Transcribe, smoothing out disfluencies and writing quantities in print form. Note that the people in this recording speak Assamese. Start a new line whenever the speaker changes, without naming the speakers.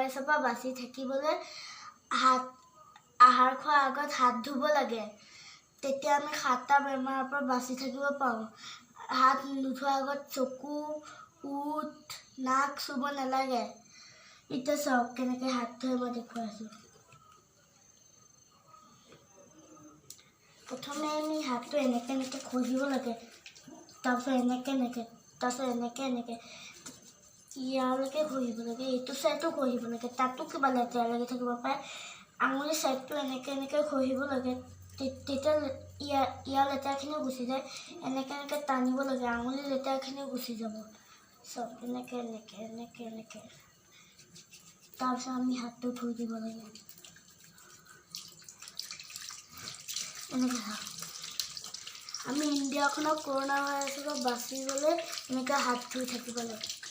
ভাইৰাছৰ পৰা বাচি থাকিবলৈ আহাৰ খোৱাৰ আগত হাত ধুব লাগে। তেতিয়া আমি 7টা বেমাৰৰ পৰা বাচি থাকিব পাৰোঁ। হাত নোধোৱাৰ আগত চকু, ওঠ, নাক চুব নালাগে। এতিয়া চাওক কেনেকৈ হাত ধুই মই দেখুৱাইছোঁ। প্ৰথমে আমি হাতটো এনেকৈ ঘঁহিব লাগে, তাৰপিছত এনেকৈ তাৰপিছত ইয়ালৈকে ঘঁহিব লাগে, এইটো চাইডটো ঘঁহিব লাগে। তাতো কিবা লেতেৰা লাগি থাকিব পাৰে। আঙুলি চাইডটো এনেকৈ ঘঁহিব লাগে, তেতিয়া ইয়াৰ লেতেৰাখিনিও গুচি যায়। এনেকৈ টানিব লাগে, আঙুলি লেতেৰাখিনিও গুচি যাব। চব এনেকৈ তাৰপিছত আমি হাতটো ধুই দিব লাগে। এনেকৈ আমি ইণ্ডিয়াখনক কৰোণা ভাইৰাছৰ পৰা বাচিবলৈ এনেকৈ হাত ধুই থাকিব লাগে।